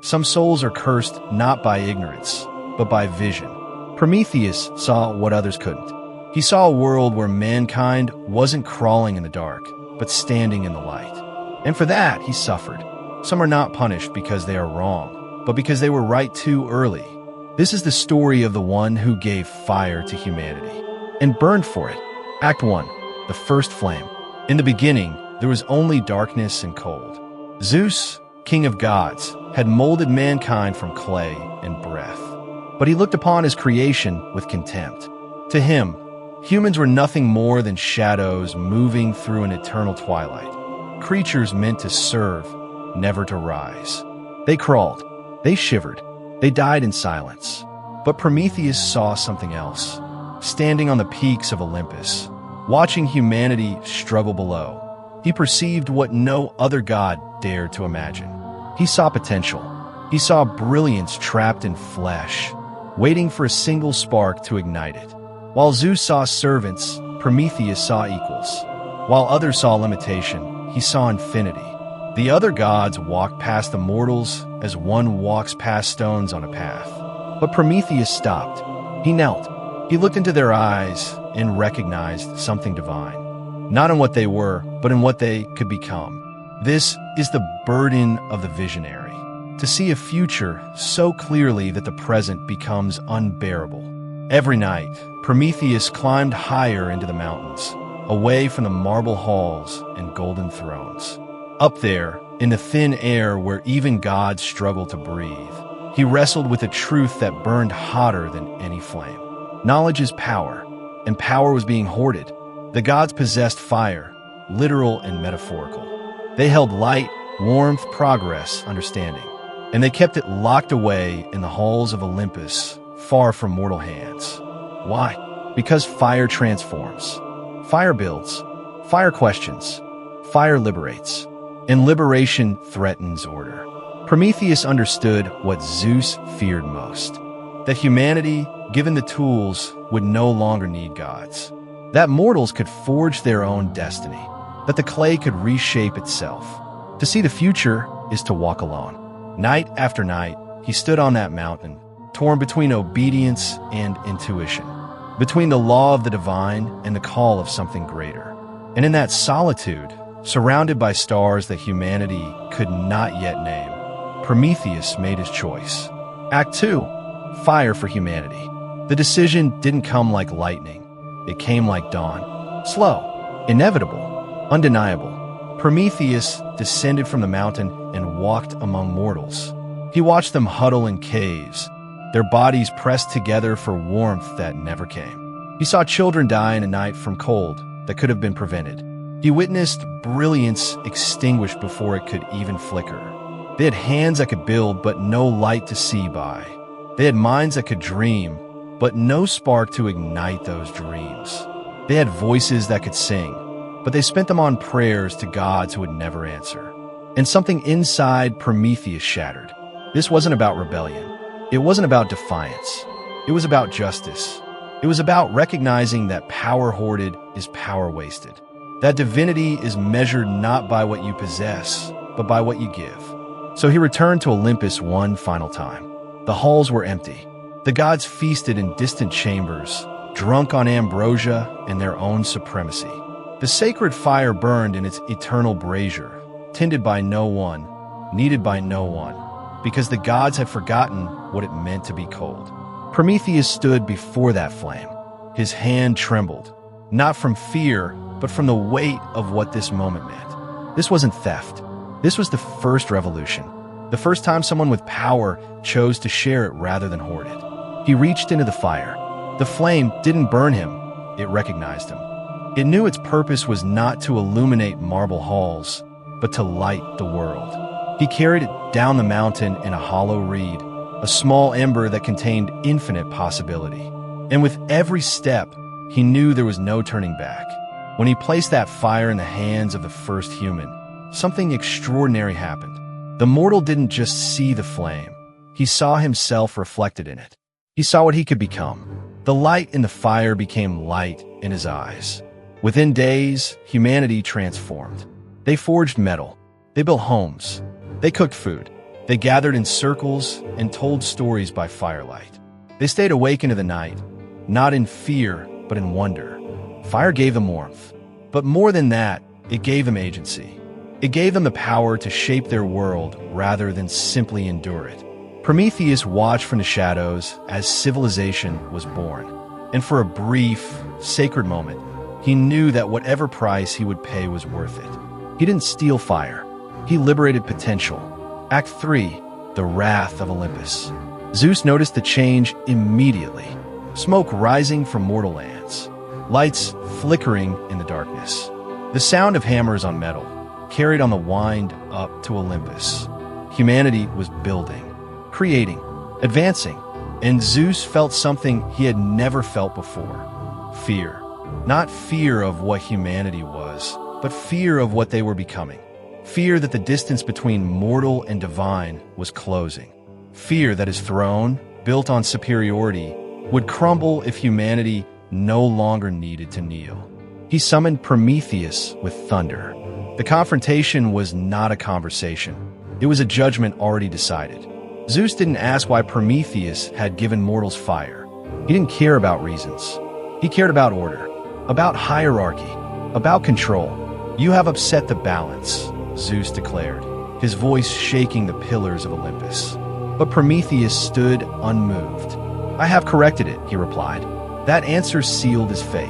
Some souls are cursed not by ignorance, but by vision. Prometheus saw what others couldn't. He saw a world where mankind wasn't crawling in the dark, but standing in the light. And for that, he suffered. Some are not punished because they are wrong, but because they were right too early. This is the story of the one who gave fire to humanity and burned for it. Act 1. The first flame. In the beginning, there was only darkness and cold. Zeus, king of gods, had molded mankind from clay and breath. But he looked upon his creation with contempt. To him, humans were nothing more than shadows moving through an eternal twilight. Creatures meant to serve, never to rise. They crawled. They shivered. They died in silence. But Prometheus saw something else. Standing on the peaks of Olympus, watching humanity struggle below, he perceived what no other god dared to imagine. He saw potential. He saw brilliance trapped in flesh, waiting for a single spark to ignite it. While Zeus saw servants, Prometheus saw equals. While others saw limitation, he saw infinity. The other gods walked past the mortals as one walks past stones on a path. But Prometheus stopped. He knelt. He looked into their eyes and recognized something divine. Not in what they were, but in what they could become. This is the burden of the visionary, to see a future so clearly that the present becomes unbearable. Every night, Prometheus climbed higher into the mountains, away from the marble halls and golden thrones. Up there, in the thin air where even gods struggle to breathe, he wrestled with a truth that burned hotter than any flame. Knowledge is power, and power was being hoarded. The gods possessed fire, literal and metaphorical. They held light, warmth, progress, understanding, and they kept it locked away in the halls of Olympus, far from mortal hands. Why? Because fire transforms. Fire builds. Fire questions. Fire liberates. And liberation threatens order. Prometheus understood what Zeus feared most: that humanity, given the tools, would no longer need gods. That mortals could forge their own destiny. That the clay could reshape itself. To see the future is to walk alone. Night after night, he stood on that mountain, torn between obedience and intuition, between the law of the divine and the call of something greater. And in that solitude, surrounded by stars that humanity could not yet name, Prometheus made his choice. Act 2. Fire for humanity. The decision didn't come like lightning. It came like dawn. Slow, inevitable, undeniable. Prometheus descended from the mountain and walked among mortals. He watched them huddle in caves, their bodies pressed together for warmth that never came. He saw children die in a night from cold that could have been prevented. He witnessed brilliance extinguished before it could even flicker. They had hands that could build, but no light to see by. They had minds that could dream, but no spark to ignite those dreams. They had voices that could sing, but they spent them on prayers to gods who would never answer. And something inside Prometheus shattered. This wasn't about rebellion. It wasn't about defiance. It was about justice. It was about recognizing that power hoarded is power wasted. That divinity is measured not by what you possess, but by what you give. So he returned to Olympus one final time. The halls were empty. The gods feasted in distant chambers, drunk on ambrosia and their own supremacy. The sacred fire burned in its eternal brazier, tended by no one, needed by no one, because the gods had forgotten what it meant to be cold. Prometheus stood before that flame. His hand trembled, not from fear, but from the weight of what this moment meant. This wasn't theft. This was the first revolution. The first time someone with power chose to share it rather than hoard it. He reached into the fire. The flame didn't burn him. It recognized him. It knew its purpose was not to illuminate marble halls, but to light the world. He carried it down the mountain in a hollow reed, a small ember that contained infinite possibility. And with every step, he knew there was no turning back. When he placed that fire in the hands of the first human, something extraordinary happened. The mortal didn't just see the flame. He saw himself reflected in it. He saw what he could become. The light in the fire became light in his eyes. Within days, humanity transformed. They forged metal. They built homes. They cooked food. They gathered in circles and told stories by firelight. They stayed awake into the night, not in fear, but in wonder. Fire gave them warmth. But more than that, it gave them agency. It gave them the power to shape their world rather than simply endure it. Prometheus watched from the shadows as civilization was born. And for a brief, sacred moment, he knew that whatever price he would pay was worth it. He didn't steal fire. He liberated potential. Act 3, the Wrath of Olympus. Zeus noticed the change immediately. Smoke rising from mortal lands. Lights flickering in the darkness. The sound of hammers on metal carried on the wind up to Olympus. Humanity was building, creating, advancing, and Zeus felt something he had never felt before. Fear. Not fear of what humanity was, but fear of what they were becoming. Fear that the distance between mortal and divine was closing. Fear that his throne, built on superiority, would crumble if humanity no longer needed to kneel. He summoned Prometheus with thunder. The confrontation was not a conversation. It was a judgment already decided. Zeus didn't ask why Prometheus had given mortals fire. He didn't care about reasons. He cared about order, about hierarchy, about control. "You have upset the balance," Zeus declared, his voice shaking the pillars of Olympus. But Prometheus stood unmoved. "I have corrected it," he replied. That answer sealed his fate.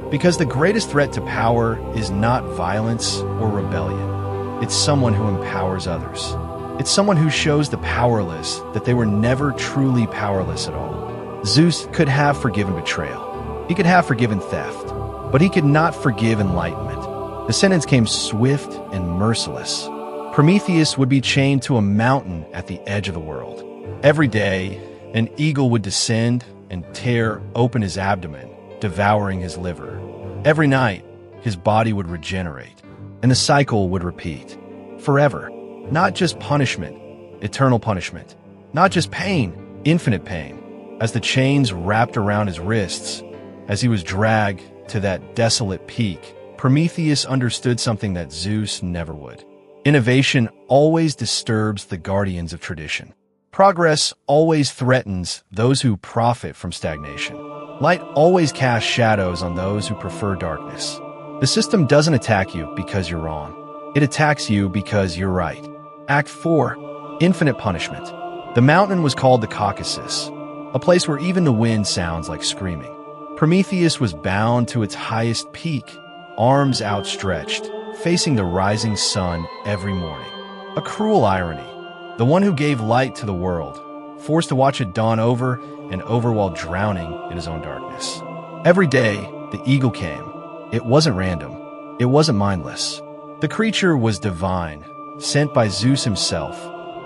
Because the greatest threat to power is not violence or rebellion. It's someone who empowers others. It's someone who shows the powerless that they were never truly powerless at all. Zeus could have forgiven betrayal. He could have forgiven theft. But he could not forgive enlightenment. The sentence came swift and merciless. Prometheus would be chained to a mountain at the edge of the world. Every day, an eagle would descend and tear open his abdomen, devouring his liver. Every night, his body would regenerate, and the cycle would repeat. Forever. Not just punishment, eternal punishment. Not just pain, infinite pain. As the chains wrapped around his wrists, as he was dragged to that desolate peak, Prometheus understood something that Zeus never would. Innovation always disturbs the guardians of tradition. Progress always threatens those who profit from stagnation. Light always casts shadows on those who prefer darkness. The system doesn't attack you because you're wrong. It attacks you because you're right. Act 4. Infinite punishment. The mountain was called the Caucasus, a place where even the wind sounds like screaming. Prometheus was bound to its highest peak, arms outstretched, facing the rising sun every morning. A cruel irony. The one who gave light to the world, forced to watch it dawn over and over while drowning in his own darkness. Every day, the eagle came. It wasn't random. It wasn't mindless. The creature was divine, sent by Zeus himself,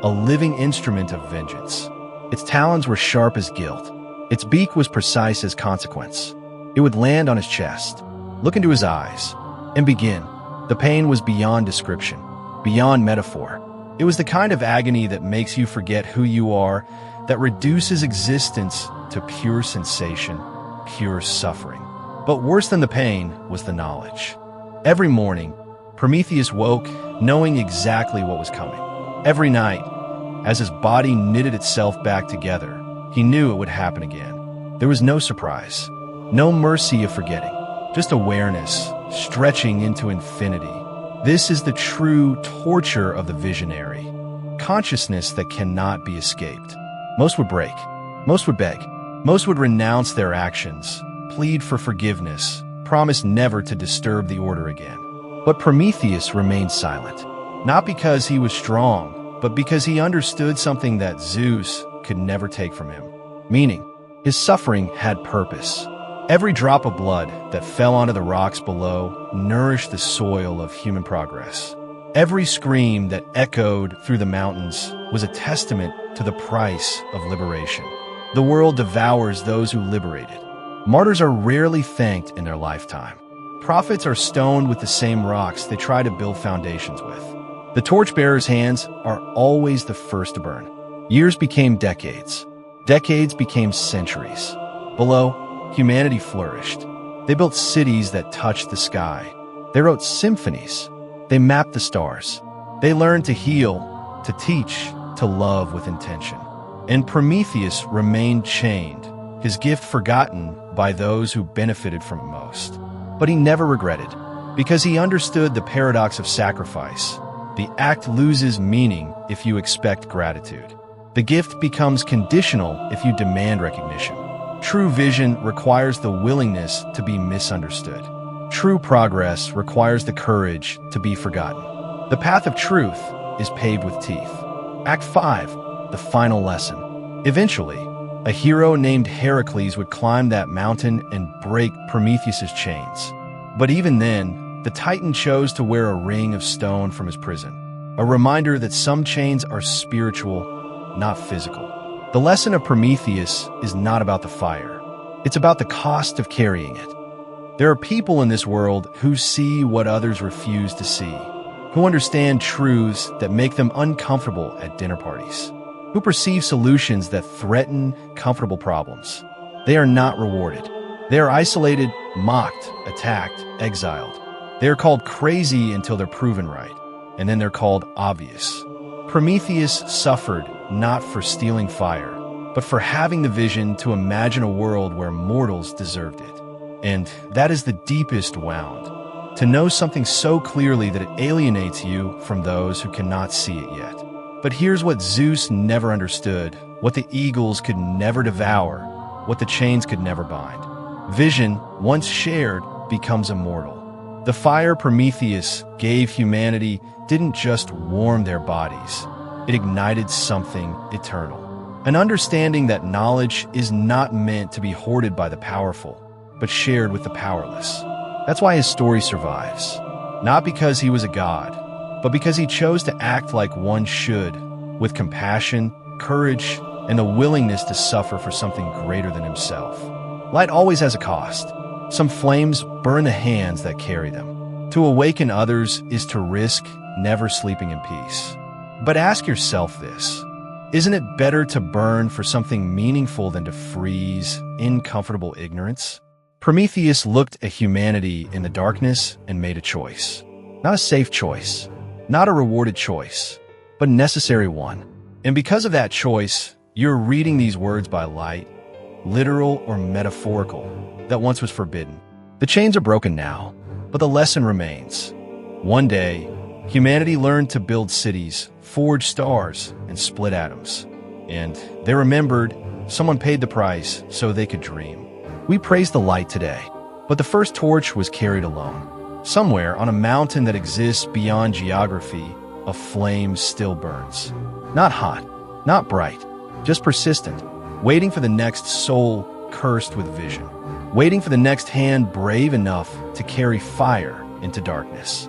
a living instrument of vengeance. Its talons were sharp as guilt. Its beak was precise as consequence. It would land on his chest, look into his eyes, and begin. The pain was beyond description, beyond metaphor. It was the kind of agony that makes you forget who you are, that reduces existence to pure sensation, pure suffering. But worse than the pain was the knowledge. Every morning, Prometheus woke knowing exactly what was coming. Every night, as his body knitted itself back together, he knew it would happen again. There was no surprise, no mercy of forgetting, just awareness stretching into infinity. This is the true torture of the visionary. Consciousness that cannot be escaped. Most would break. Most would beg. Most would renounce their actions, plead for forgiveness, promise never to disturb the order again. But Prometheus remained silent, not because he was strong, but because he understood something that Zeus could never take from him. Meaning, his suffering had purpose. Every drop of blood that fell onto the rocks below nourished the soil of human progress. Every scream that echoed through the mountains was a testament to the price of liberation. The world devours those who liberate it. Martyrs are rarely thanked in their lifetime. Prophets are stoned with the same rocks they try to build foundations with. The torchbearer's hands are always the first to burn. Years became decades. Decades became centuries. Below, humanity flourished. They built cities that touched the sky. They wrote symphonies. They mapped the stars. They learned to heal, to teach, to love with intention. And Prometheus remained chained, his gift forgotten by those who benefited from it most. But he never regretted, because he understood the paradox of sacrifice. The act loses meaning if you expect gratitude. The gift becomes conditional if you demand recognition. True vision requires the willingness to be misunderstood. True progress requires the courage to be forgotten. The path of truth is paved with teeth. Act 5, the final lesson. Eventually, a hero named Heracles would climb that mountain and break Prometheus's chains. But even then, the Titan chose to wear a ring of stone from his prison, a reminder that some chains are spiritual, not physical. The lesson of Prometheus is not about the fire. It's about the cost of carrying it. There are people in this world who see what others refuse to see, who understand truths that make them uncomfortable at dinner parties, who perceive solutions that threaten comfortable problems. They are not rewarded. They are isolated, mocked, attacked, exiled. They are called crazy until they're proven right, and then they're called obvious. Prometheus suffered not for stealing fire, but for having the vision to imagine a world where mortals deserved it. And that is the deepest wound, to know something so clearly that it alienates you from those who cannot see it yet. But here's what Zeus never understood, what the eagles could never devour, what the chains could never bind. Vision, once shared, becomes immortal. The fire Prometheus gave humanity didn't just warm their bodies, it ignited something eternal. An understanding that knowledge is not meant to be hoarded by the powerful, but shared with the powerless. That's why his story survives. Not because he was a god, but because he chose to act like one should, with compassion, courage, and the willingness to suffer for something greater than himself. Light always has a cost. Some flames burn the hands that carry them. To awaken others is to risk never sleeping in peace. But ask yourself this: isn't it better to burn for something meaningful than to freeze in comfortable ignorance? Prometheus looked at humanity in the darkness and made a choice. Not a safe choice, not a rewarded choice, but a necessary one. And because of that choice, you're reading these words by light, literal or metaphorical, that once was forbidden. The chains are broken now, but the lesson remains. One day, humanity learned to build cities, forge stars, and split atoms. And they remembered someone paid the price so they could dream. We praise the light today, but the first torch was carried alone. Somewhere on a mountain that exists beyond geography, a flame still burns. Not hot, not bright, just persistent, waiting for the next soul cursed with vision, waiting for the next hand brave enough to carry fire into darkness.